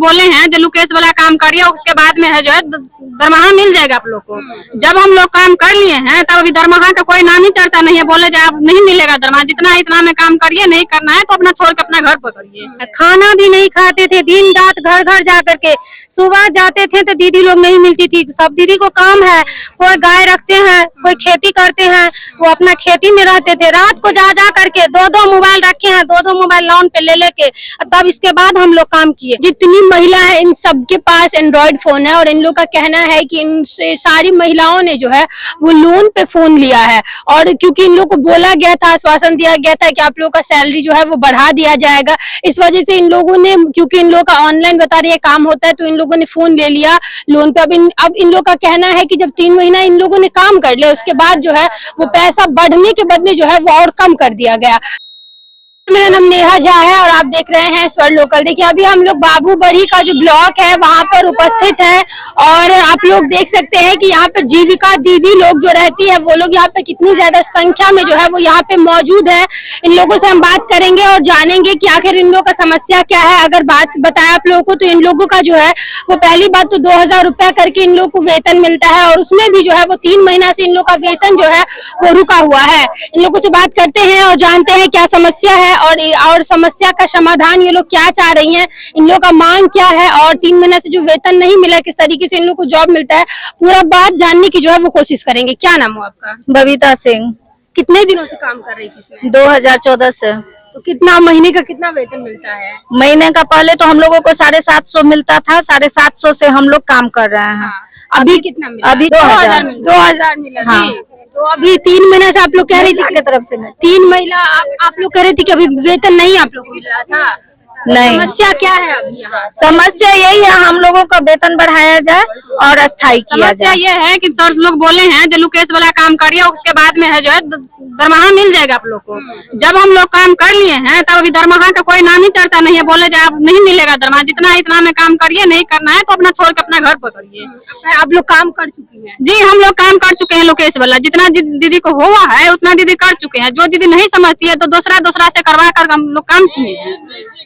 बोले हैं जो लुकेश वाला काम करिए, उसके बाद में है जो है दरमाहा मिल जाएगा आप लोग को। जब हम लोग काम कर लिए हैं तब अभी दरमाहा का कोई नाम ही चर्चा नहीं है। बोले जो आप नहीं मिलेगा दरमाहा, जितना इतना में काम करिए, नहीं करना है तो अपना छोड़ के अपना घर पकड़िए। खाना भी नहीं खाते थे, दिन रात घर घर जा करके। सुबह जाते थे तो दीदी लोग नहीं मिलती थी। सब दीदी को काम है, कोई गाय रखते हैं, कोई खेती करते हैं, वो अपना खेती में रहते थे। रात को जा जा करके दो मोबाइल रखे हैं, दो मोबाइल लोन पे ले लेके, तब इसके बाद हम लोग काम किए। जितनी महिला है इन सबके पास एंड्रॉइड फोन है और इन लोग का कहना है कि इन सारी महिलाओं ने जो है वो लोन पे फोन लिया है। और क्योंकि इन लोग को बोला गया था, आश्वासन दिया गया था कि आप लोग का सैलरी जो है वो बढ़ा दिया जाएगा, इस वजह से इन लोगों ने, क्योंकि इन लोगों का ऑनलाइन बता रही है काम होता है, तो इन लोगों ने फोन ले लिया लोन पे। अब इन लोग का कहना है कि जब 3 महीना इन लोगों ने काम कर लिया, उसके बाद जो है वो पैसा बढ़ने के बदले जो है वो और कम कर दिया गया। मेरा नाम नेहा झा है और आप देख रहे हैं स्वर लोकल। देखिए अभी हम लोग बाबू बड़ी का जो ब्लॉक है वहां पर उपस्थित है और आप लोग देख सकते हैं कि यहाँ पर जीविका दीदी लोग जो रहती है वो लोग यहाँ पे कितनी ज्यादा संख्या में जो है वो यहाँ पे मौजूद है। इन लोगों से हम बात करेंगे और जानेंगे कि आखिर इन लोगों का समस्या क्या है। अगर बात बताया आप लोगों को तो इन लोगों का जो है वो पहली बात तो 2000 रुपया करके इन लोगों को वेतन मिलता है और उसमें भी जो है वो 3 महीना से इन लोग का वेतन जो है वो रुका हुआ है। इन लोगों से बात करते हैं और जानते हैं क्या समस्या है और समस्या का समाधान ये लोग क्या चाह रही हैं, इन लोग का मांग क्या है और 3 महीना से जो वेतन नहीं मिला किस तरीके से इन लोग को जॉब मिलता है, पूरा बात जानने की जो है वो कोशिश करेंगे। क्या नाम हो आपका? बबीता सिंह। कितने दिनों से काम कर रही थी इसमें? 2014 से। तो कितना महीने का कितना वेतन मिलता है? महीने का पहले तो हम लोगों को 750 मिलता था, 750 से हम लोग काम कर रहे हैं। अभी कितना मिला? अभी 2000 मिला। हाँ। तो अभी 3 महीने से आप लोग कह रही थी की तरफ से 3 महीना आप लोग कह रहे थे कि अभी वेतन नहीं आप लोग को मिल रहा था। नहीं। समस्या क्या है अभी यहाँ? समस्या यही है, हम लोगों का वेतन बढ़ाया जाए और अस्थायी किया समस्या जाए। ये है कि सर लोग बोले हैं जो लुकेश वाला काम करिए, उसके बाद में है जो है दरमाहा मिल जाएगा आप लोग को। जब हम लोग काम कर लिए हैं तब अभी दरमाहा का कोई नाम ही चर्चा नहीं है। बोले जो आप नहीं मिलेगा दरमाहा, जितना इतना में काम करिए, नहीं करना है तो अपना छोड़ के अपना घर पकड़िए। आप लोग काम कर चुकी हैं? जी हम लोग काम कर चुके हैं लुकेश वाला, जितना दीदी को हुआ है उतना दीदी कर चुके हैं। जो दीदी नहीं समझती है तो दूसरा से करवा कर हम लोग काम किए हैं।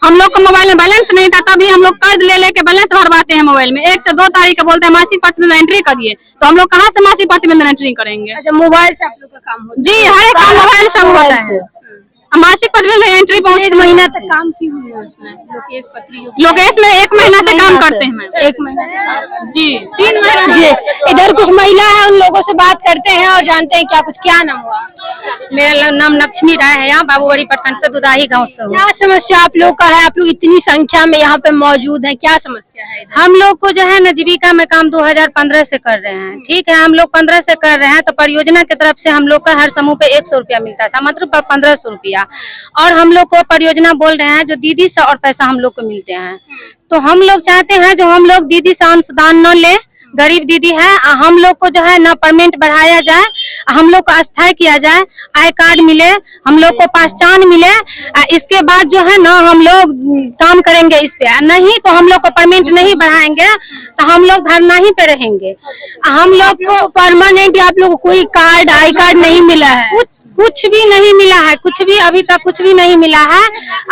हम लोग को मोबाइल में बैलेंस नहीं था, तभी हम लोग कर्ज ले लेके बैलेंस भरवाते हैं मोबाइल में। 1 से 2 तारीख को बोलते हैं मासिक प्रतिवेदन एंट्री करिए, तो हम लोग कहाँ से मासिक प्रतिवेदन एंट्री करेंगे? अच्छा, मोबाइल से आप लोग का काम होता है? जी हर एक काम मोबाइल से होता है। मासिक प्रतिवेदन एंट्री बहुत 1 महीना तक काम की हुई है उसमें लोकेश पत्री लोकेश में 1 महीना से काम करते हैं मैम। 1 महीना से काम। जी 3 महीना। जी इधर कुछ महिला है, उन लोगों से बात करते हैं और जानते हैं क्या कुछ। क्या नाम हुआ? मेरा नाम लक्ष्मी राय है, यहाँ बाबूबड़ी प्रखंड से दुदाही गाँव से। क्या समस्या आप लोग का है? आप लोग इतनी संख्या में यहाँ पे मौजूद हैं, क्या समस्या है इधर? हम लोग को जो है ना जीविका में काम 2015 से कर रहे हैं। ठीक है, हम लोग 15 से कर रहे हैं तो परियोजना की तरफ से हम लोग का हर समूह पे 100 रुपया मिलता था, मतलब 1500 रुपया। और हम लोग को परियोजना बोल रहे हैं जो दीदी से और पैसा हम लोग को मिलते हैं। तो हम लोग चाहते हैं जो हम लोग दीदी से अंशदान न ले, गरीब दीदी है, हम लोग को जो है ना परमेंट बढ़ाया जाए, हम लोग को अस्थायी किया जाए, आई कार्ड मिले, हम लोग को पहचान मिले, इसके बाद जो है ना हम लोग काम करेंगे इस पे। नहीं तो हम लोग को परमेंट नहीं बढ़ाएंगे तो हम लोग धरना ही पे रहेंगे। हम लोग को परमानेंट आप लोग को कोई कार्ड आई कार्ड नहीं मिला है? कुछ भी नहीं मिला है, कुछ भी अभी तक कुछ भी नहीं मिला है।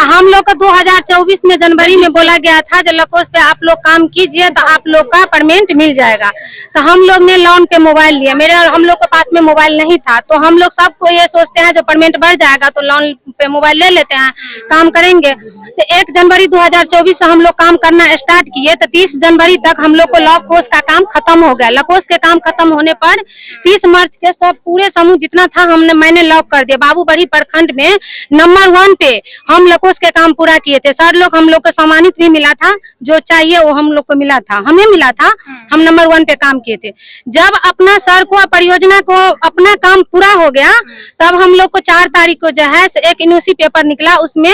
हम लोग को 2024 में जनवरी में बोला गया था जो लकोस पे आप लोग काम कीजिए तो आप लोग का परमेंट मिल जाएगा। तो हम लोग ने लोन पे मोबाइल लिया, हम लोग के पास में मोबाइल नहीं था, तो हम लोग सबको ये सोचते हैं जो परमेंट बढ़ जाएगा तो लोन पे मोबाइल ले लेते हैं, काम करेंगे। तो 1 जनवरी 2024 से हम लोग काम करना स्टार्ट किए तो 30 जनवरी तक हम लोग को लकोस का काम खत्म हो गया। लकोस के काम खत्म होने पर 30 मार्च के सब पूरे समूह जितना था मैंने लॉक कर दिया। बाबूबड़ी प्रखंड में नंबर 1 पे हम लकोस के काम पूरा किए थे। सर लोग हम लोग को सम्मानित भी मिला था, जो चाहिए वो हम लोग को मिला था, हमें मिला था, हम नंबर 1 पे काम किए थे। जब अपना सर को परियोजना को अपना काम पूरा हो गया तब हम लोग को 4 तारीख को जो है एक इनोसी पेपर निकला, उसमें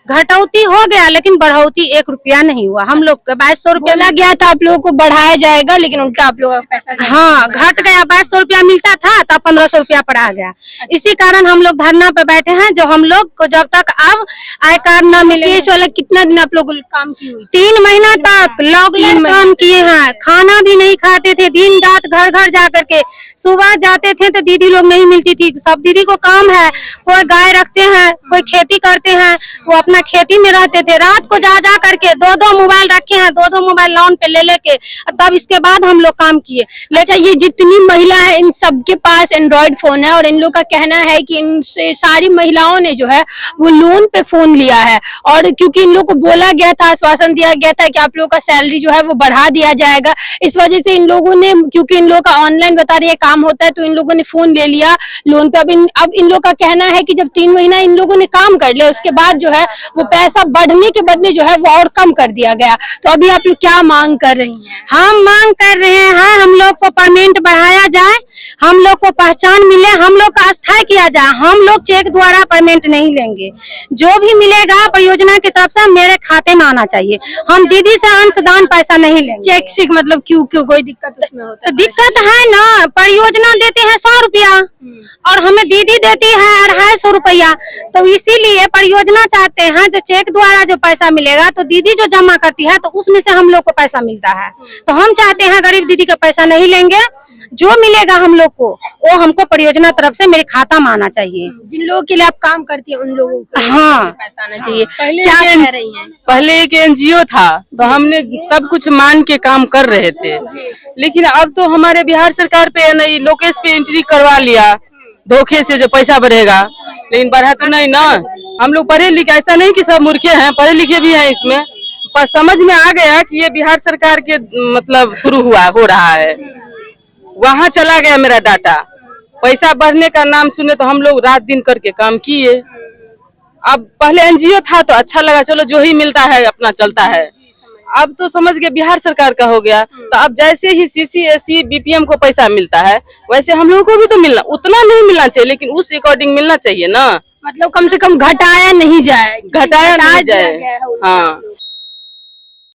घटौती हो गया लेकिन बढ़ोती 1 रुपया नहीं हुआ। हम लोग को 2200 रुपया बोला गया था आप लोगों को बढ़ाया जाएगा, लेकिन उल्टा आप लोगों का पैसा हाँ घट गया। 2200 रुपया मिलता था तब 1500 रुपया पर आ गया। इसी कारण हम लोग धरना पे बैठे हैं जो हम लोग को जब तक अब आई कार्ड न मिले। इस वाला कितना दिन आप लोग काम की हुई? 3 महीना तक लॉकडाउन काम किए हैं, खाना भी नहीं खाते थे, दिन रात घर घर जा करके। सुबह जाते थे तो दीदी लोग नहीं मिलती थी, सब दीदी को काम है, कोई गाय रखते हैं, कोई खेती करते हैं, वो अपना खेती में रहते थे। रात को जा जा करके दो मोबाइल रखे हैं, दो मोबाइल लोन पे ले लेके तब इसके बाद हम लोग काम किए। अच्छा, ये जितनी महिला है इन सबके पास एंड्रॉइड फोन है और इन लोग का कहना है कि इन से सारी महिलाओं ने जो है वो लोन पे फोन लिया है, और क्योंकि इन लोग को बोला गया था, आश्वासन दिया गया था कि आप लोग का सैलरी जो है वो बढ़ा दिया जाएगा, इस वजह से इन लोगों ने, क्योंकि इन लोगों का ऑनलाइन बता रही है काम होता है, तो इन लोगों ने फोन ले लिया लोन पे। अब इन लोग का कहना है कि जब 3 महीना इन लोगों ने काम कर लिया उसके बाद जो है वो पैसा बढ़ने के बदले जो है वो और कम कर दिया गया। तो अभी आप लोग क्या मांग कर रही हैं? हम मांग कर रहे हैं हम लोग को पेमेंट बढ़ाया जाए, हम लोग को पहचान मिले, हम लोग का अस्थायी किया जाए। हम लोग चेक द्वारा पेमेंट नहीं लेंगे, जो भी मिलेगा परियोजना की तरफ से मेरे खाते में आना चाहिए। हम दीदी से अंशदान पैसा नहीं लेंगे। चेक से मतलब क्यों कोई दिक्कत उसमें होता तो दिक्कत है ना, परियोजना देते हैं 100 रुपया और हमें दीदी देती है 250 रुपया, तो इसीलिए परियोजना चाहते हैं जो चेक द्वारा जो पैसा मिलेगा तो दीदी जो जमा करती है तो उसमें से हम लोग को पैसा मिलता है। तो हम चाहते हैं गरीब दीदी का पैसा नहीं लेंगे, जो मिलेगा हम लोग को वो हमको परियोजना तरफ से मेरे खाता में आना चाहिए। जिन लोगों के लिए आप काम करती है उन लोगों को हाँ। पैसा आना चाहिए। क्या कह रही हैं? पहले एक एनजीओ था तो हमने सब कुछ मान के काम कर रहे थे, लेकिन अब तो हमारे बिहार सरकार पे नहीं, लोकेश पे एंट्री करवा लिया धोखे से जो पैसा बढ़ेगा, लेकिन बढ़ा तो नहीं ना। हम लोग पढ़े लिखे, ऐसा नहीं कि सब मूर्खे हैं, पढ़े लिखे भी हैं इसमें, पर समझ में आ गया कि ये बिहार सरकार के मतलब शुरू हो रहा है। वहाँ चला गया मेरा डाटा, पैसा बढ़ने का नाम सुने तो हम लोग रात दिन करके काम किए। अब पहले एनजीओ था तो अच्छा लगा, चलो जो ही मिलता है अपना चलता है। अब तो समझ गए बिहार सरकार का हो गया, तो अब जैसे ही सीसी एससी बीपीएम को पैसा मिलता है वैसे हम लोगों को भी तो मिलना, उतना नहीं मिलना चाहिए लेकिन उस अकॉर्डिंग मिलना चाहिए ना। मतलब कम से कम घटाया नहीं जाए, घटाया नहीं जाए। हाँ।